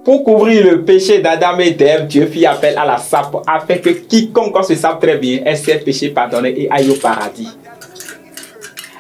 Pour couvrir le péché d'Adam et d'Ève, Dieu fit appel à la sape afin que quiconque se sape très bien ait ses péchés pardonnés et aille au paradis.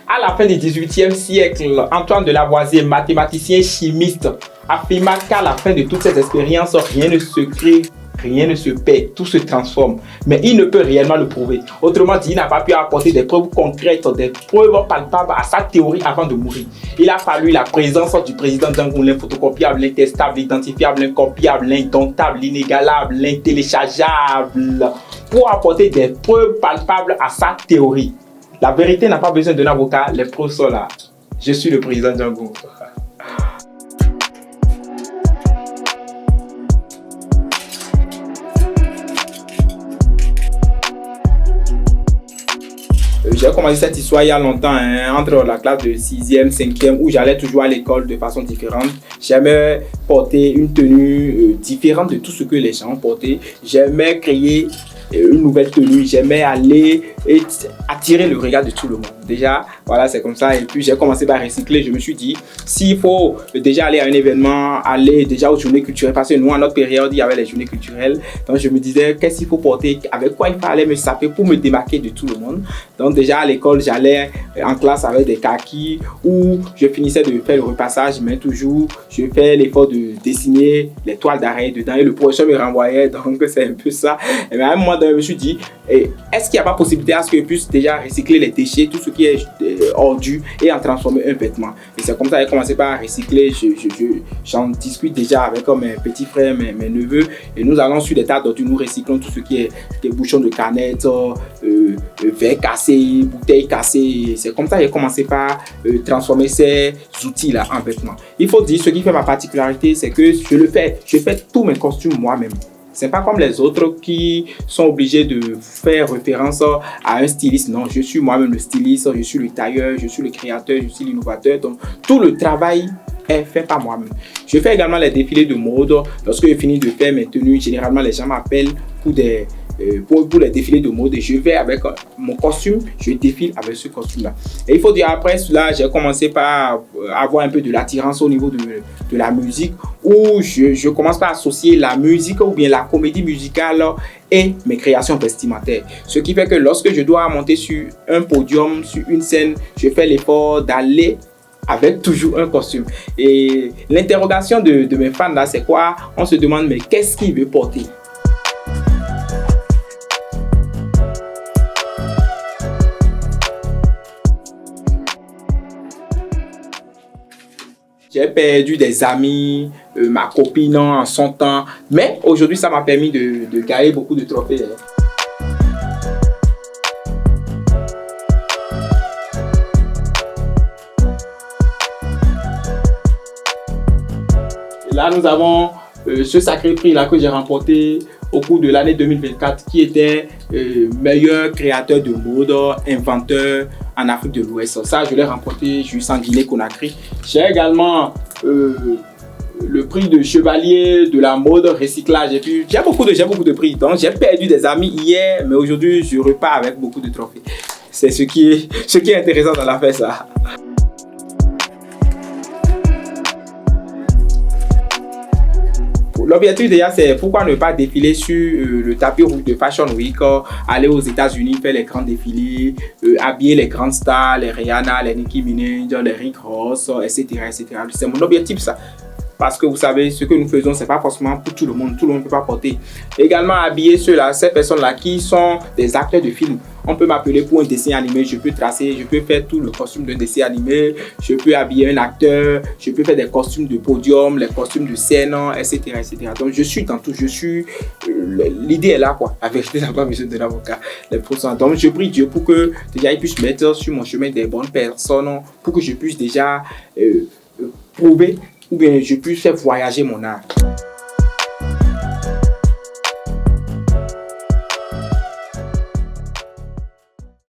À la fin du XVIIIe siècle, Antoine de Lavoisier, mathématicien chimiste, affirma qu'à la fin de toutes ces expériences, rien ne se crée, rien ne se perd, tout se transforme. Mais il ne peut réellement le prouver. Autrement dit, il n'a pas pu apporter des preuves concrètes, des preuves palpables à sa théorie avant de mourir. Il a fallu la présence du président Django, l'inphotocopiable, l'intestable, l'identifiable, l'incopiable, l'indomptable, l'inégalable, l'intéléchargeable, pour apporter des preuves palpables à sa théorie. La vérité n'a pas besoin d'un avocat, les preuves sont là. Je suis le président Django. J'ai commencé cette histoire il y a longtemps, entre la classe de 6e, 5e, où j'allais toujours à l'école de façon différente. J'aimais porter une tenue différente de tout ce que les gens portaient. J'aimais créer une nouvelle tenue. J'aimais aller et attirer le regard de tout le monde. Déjà, voilà, c'est comme ça. Et puis, j'ai commencé par recycler. Je me suis dit, s'il faut déjà aller à un événement, aller déjà aux journées culturelles, parce que nous, à notre période, il y avait les journées culturelles. Donc, je me disais, qu'est-ce qu'il faut porter, avec quoi il fallait me saper pour me démarquer de tout le monde. Donc, déjà à l'école, j'allais en classe avec des kakis où je finissais de faire le repassage, mais toujours, je fais l'effort de dessiner les toiles d'arrêt dedans et le professeur me renvoyait. Donc, c'est un peu ça. Et à un moment donné, je me suis dit, est-ce qu'il n'y a pas possibilité à ce que je puisse déjà recycler les déchets, tout ce qui est ordures et en transformer un vêtement. Et c'est comme ça que j'ai commencé par recycler. J'en discute déjà avec mes petits frères, mes neveux, et nous allons sur des tas d'ordures, nous recyclons tout ce qui est des bouchons de canettes, verres cassés, bouteilles cassées. C'est comme ça que j'ai commencé par transformer ces outils-là en vêtements. Il faut dire, ce qui fait ma particularité, c'est que je fais tous mes costumes moi-même. C'est pas comme les autres qui sont obligés de faire référence à un styliste. Non, je suis moi-même le styliste, je suis le tailleur, je suis le créateur, je suis l'innovateur. Donc, tout le travail est fait par moi-même. Je fais également les défilés de mode. Lorsque je finis de faire mes tenues, généralement, les gens m'appellent pour les défilés de mode. Et je vais avec mon costume, je défile avec ce costume-là. Et il faut dire, après cela, j'ai commencé par avoir un peu de l'attirance au niveau de la musique, où je commence par associer la musique ou bien la comédie musicale et mes créations vestimentaires. Ce qui fait que lorsque je dois monter sur un podium, sur une scène, je fais l'effort d'aller avec toujours un costume. Et l'interrogation de mes fans là, c'est quoi? On se demande, mais qu'est-ce qu'il veut porter? J'ai perdu des amis, ma copine en son temps, mais aujourd'hui ça m'a permis de gagner beaucoup de trophées. Et là nous avons ce sacré prix là que j'ai remporté au cours de l'année 2024 qui était meilleur créateur de mode, inventeur en Afrique de l'Ouest. Ça, je l'ai remporté juste en Guinée-Conakry. J'ai également le prix de chevalier de la mode recyclage. Et puis, j'ai beaucoup de prix. Donc, j'ai perdu des amis hier, mais aujourd'hui, je repars avec beaucoup de trophées. C'est ce qui est intéressant dans l'affaire, ça. L'objectif déjà, c'est pourquoi ne pas défiler sur le tapis rouge de Fashion Week, aller aux États-Unis faire les grands défilés, habiller les grandes stars, les Rihanna, les Nicki Minaj, les Rick Ross, etc., etc. C'est mon objectif, ça. Parce que vous savez, ce que nous faisons, c'est pas forcément pour tout le monde. Tout le monde ne peut pas porter. Également, habiller ces personnes-là qui sont des acteurs de films. On peut m'appeler pour un dessin animé, je peux tracer, je peux faire tout le costume d'un dessin animé, je peux habiller un acteur, je peux faire des costumes de podium, les costumes de scène, etc., etc. Donc, je suis dans tout, l'idée est là, quoi. La vérité n'a pas besoin d'un avocat. Donc, je prie Dieu pour que déjà il puisse mettre sur mon chemin des bonnes personnes, pour que je puisse déjà prouver ou bien je puisse faire voyager mon art.